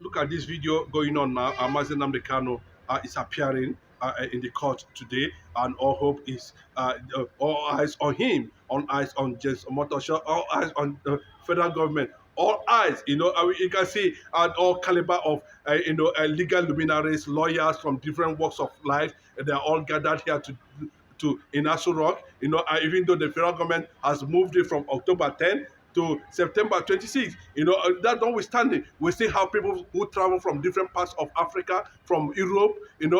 Look at this video going on now. Nnamdikanu is appearing in the court today, and all hope is all eyes on him, all eyes on James Omotosho, all eyes on the federal government, all eyes. You can see all caliber of legal luminaries, lawyers from different walks of life. They are all gathered here to in Aso Rock. Even though the federal government has moved it from October 10 to September 26th. That notwithstanding, we still have people who travel from different parts of Africa, from Europe. You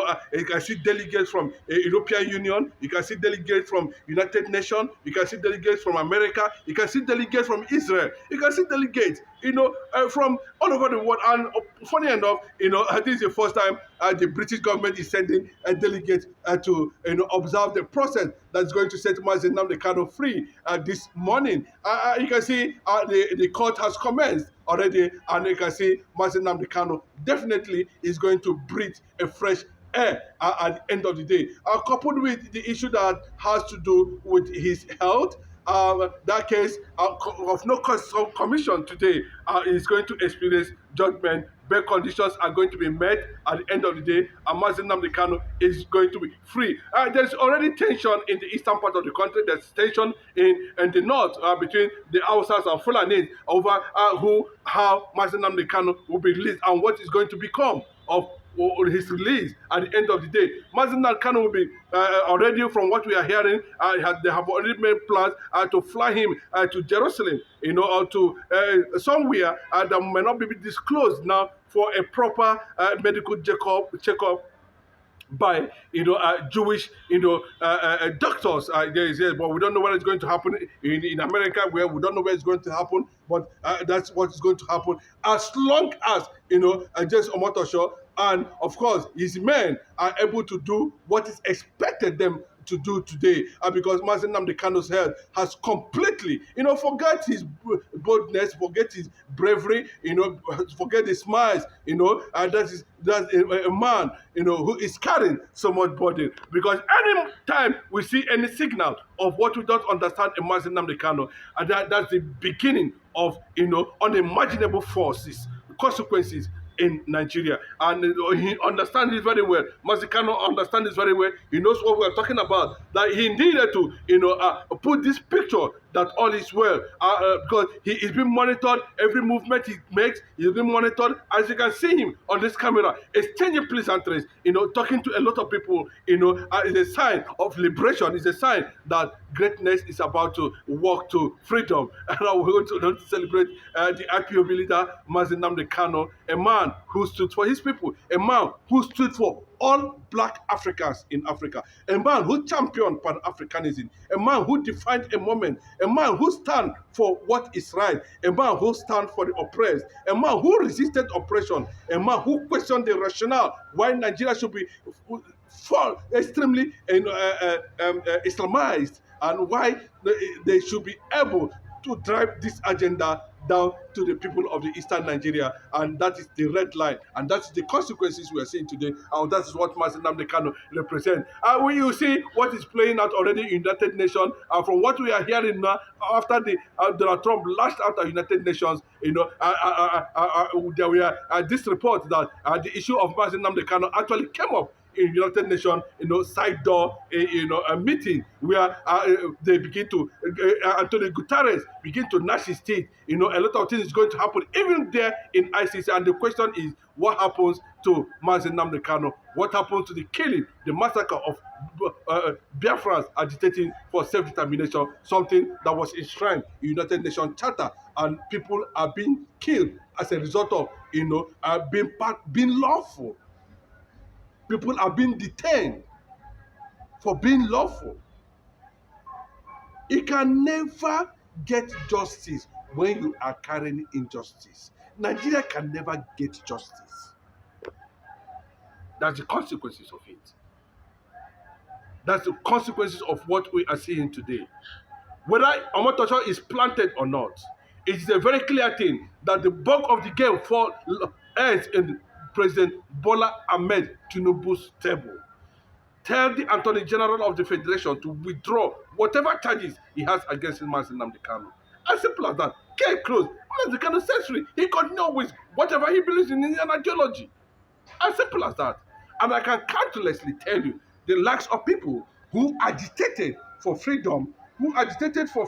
can see delegates from European Union. You can see delegates from United Nations. You can see delegates from America. You can see delegates from Israel. You can see delegates, from all over the world. And funny enough, I think it's the first time the British government is sending a delegate to observe the process that's going to set Mazen Nnamdi free this morning. You can see the court has commenced already, and you can see Mazen Nnamdi definitely is going to breathe a fresh air at the end of the day. Coupled with the issue that has to do with his health, that case of no cause of commission today is going to experience judgment. Bail conditions are going to be met at the end of the day, and Mazen Nnamdi is going to be free. There's already tension in the eastern part of the country. There's tension in the north between the Hausas and Fulanis over how Mazen Nnamdi will be released and what is going to become of his release at the end of the day. Mazen Kanu will be already, from what we are hearing, they have already made plans to fly him to Jerusalem, or to somewhere that may not be disclosed now for a proper medical checkup by Jewish doctors. But we don't know where it's going to happen in America, where we don't know where it's going to happen. But that's what is going to happen as long as James Omotosho and of course his men are able to do what is expected them to do today, because Mazen Nnamdi Kanu's health has completely, forget his boldness, forget his bravery, forget his smiles, that's a man, who is carrying so much burden. Because any time we see any signal of what we don't understand in Mazen Nnamdi Kanu, and that's the beginning of, unimaginable forces, consequences in Nigeria. And he understands it very well. Mazikano understands this very well. He knows what we're talking about. That he needed to, put this picture that all is well, because he is being monitored. Every movement he makes, he's being monitored. As you can see him on this camera, exchanging pleasantries, talking to a lot of people, is a sign of liberation. It's a sign that greatness is about to walk to freedom. And we're going to celebrate the IPOB leader, Mazen Nnamdi Kanu, a man who stood for his people, a man who stood for all black Africans in Africa, a man who championed Pan-Africanism, a man who defined a moment, a man who stand for what is right, a man who stand for the oppressed, a man who resisted oppression, a man who questioned the rationale why Nigeria should be extremely Islamized, and why they should be able to drive this agenda down to the people of the eastern Nigeria. And that is the red line, and that's the consequences we are seeing today, and that is what Mazen Nnamdi Kanu represents. When you see what is playing out already in United Nations, from what we are hearing now, after the Donald Trump lashed out at United Nations, there were this report that the issue of Mazen Nnamdi Kanu actually came up in United Nations, side door, a meeting where they begin to, Antonio Guterres begin to gnash his teeth. A lot of things is going to happen even there in ICC, and the question is, what happens to Mazen Nnamdi Kanu? What happens to the killing, the massacre of Biafrans agitating for self-determination, something that was enshrined in United Nations Charter, and people are being killed as a result of, being lawful. People are being detained for being lawful. You can never get justice when you are carrying injustice. Nigeria can never get justice. That's the consequences of it. That's the consequences of what we are seeing today. Whether Omotosho is planted or not, it is a very clear thing that the bulk of the game ends in President Bola Ahmed Tinubu's table. Tell the Attorney General of the Federation to withdraw whatever charges he has against Mazen Nnamdi Kanu. As simple as that. case closed. Nnamdikanu set free. He continued with whatever he believes in Indian ideology. As simple as that. And I can countlessly tell you the likes of people who agitated for freedom, who agitated, for,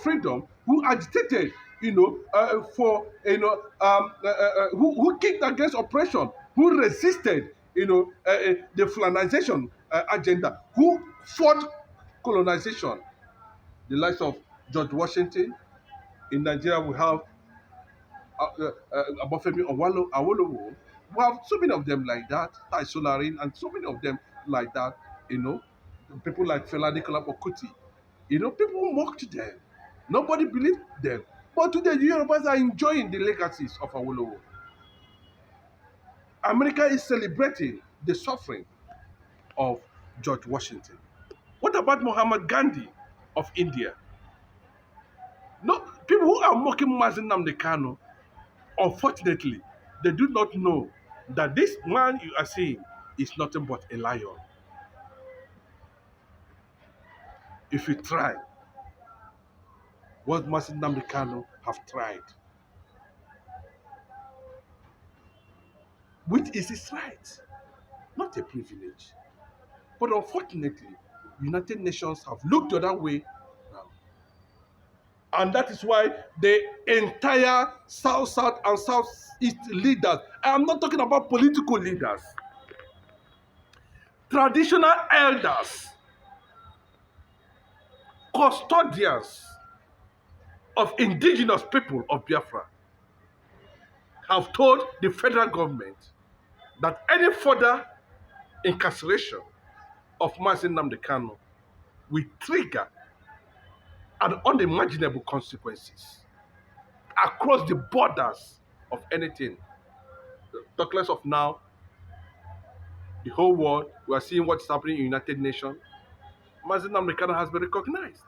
who kicked against oppression, who resisted, the colonization agenda, who fought colonization. The likes of George Washington. In Nigeria, we have Abofemi Awolowo. We have so many of them like that, Tai Solarin, and so many of them like that, you know. People like Fela Nicola Okuti. People mocked them. Nobody believed them. But today, the Yorubas are enjoying the legacies of Awolowo. America is celebrating the suffering of George Washington. What about Muhammad Gandhi of India? No, people who are mocking Mazi Nnamdi Kanu, unfortunately, they do not know that this man you are seeing is nothing but a lion. If you try what Mazi Nnamdi Kanu have tried, which is his right, not a privilege. But unfortunately, United Nations have looked the other way now. And that is why the entire South and Southeast leaders, I am not talking about political leaders, traditional elders, custodians of indigenous people of Biafra, have told the federal government that any further incarceration of Mazi Nnamdi Kanu will trigger and unimaginable consequences across the borders of anything. Talk less of now, the whole world, we are seeing what's happening in United Nations. Mazi Nnamdi Kanu has been recognized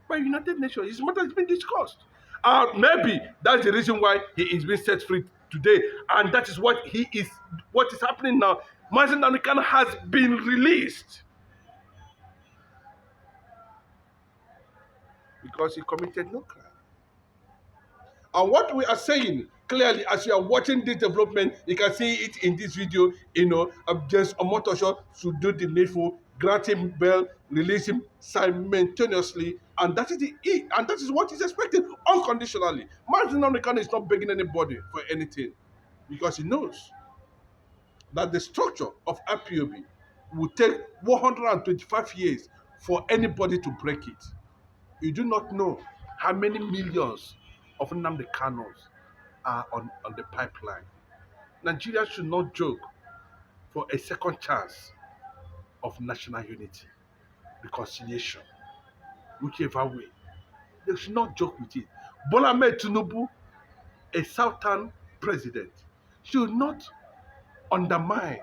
by United Nations. His matter has been discussed. Maybe that's the reason why he is being set free today. And that is what is happening now. Mazi Nnamdi Kanu has been released because he committed no crime. And what we are saying clearly, as you are watching this development, you can see it in this video, just Omotosho should do the needful, grant him bail, release him simultaneously, and that is and that is what is expected unconditionally. Mazi Nnamdi Kanu is not begging anybody for anything because he knows that the structure of IPOB will take 125 years for anybody to break it. You do not know how many millions of Nnamdi Kanus are on the pipeline. Nigeria should not joke for a second chance of national unity, reconciliation, whichever way. They should not joke with it. Bola Ahmed Tinubu, a southern president, should not undermine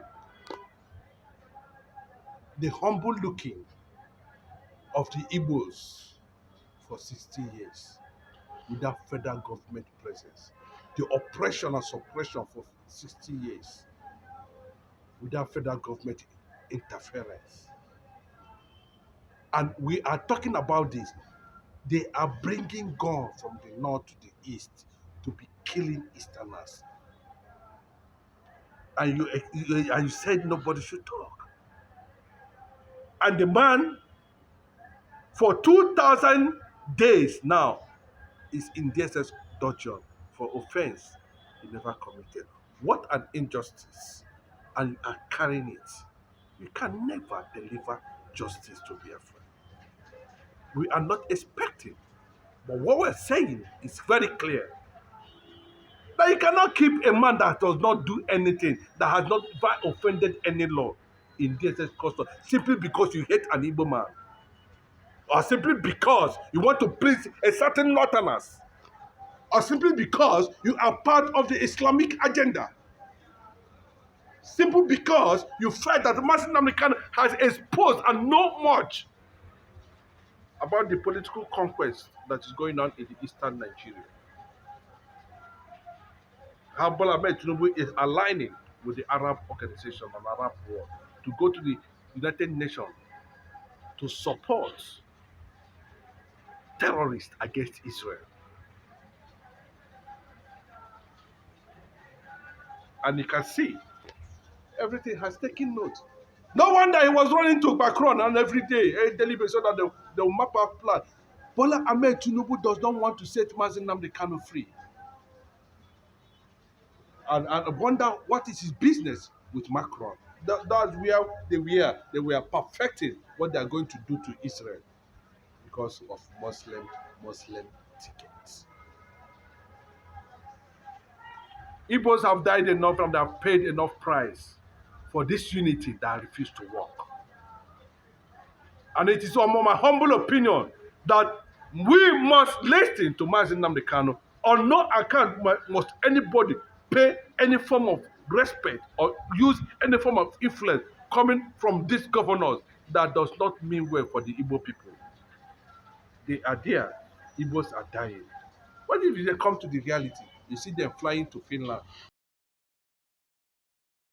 the humble looking of the Igbos for 60 years without federal government presence. The oppression and suppression for 60 years without federal government interference. And we are talking about this. They are bringing guns from the north to the east to be killing Easterners. And you said nobody should talk. And the man, for 2,000 days now, is in DSS dungeon for offense he never committed. What an injustice. And you are carrying it. You can never deliver justice to Biafra. We are not expecting. But what we're saying is very clear. That you cannot keep a man that does not do anything, that has not offended any law in DSS custody, simply because you hate an Igbo man. Or simply because you want to please a certain northerners. Or simply because you are part of the Islamic agenda. Simply because you felt that Mazi Nnamdi Kanu has exposed and know much about the political conquest that is going on in the eastern Nigeria. How Bola Ahmed Tinubu is aligning with the Arab organization and Arab world to go to the United Nations to support terrorists against Israel. And you can see everything has taken note. No wonder he was running to Macron and every day, daily basis, so that they will map out plan. Bola Ahmed Tinubu does not want to set Mazi Nnamdi Kanu free. And I wonder what is his business with Macron. That's where they were perfecting what they are going to do to Israel because of Muslim tickets. Igbos have died enough and they have paid enough price for this unity that refused to work. And it is my humble opinion that we must listen to Mazi Nnamdi Kanu. On no account must anybody pay any form of respect or use any form of influence coming from these governors that does not mean well for the Igbo people. They are there. Igbos are dying. What if they come to the reality? You see them flying to Finland.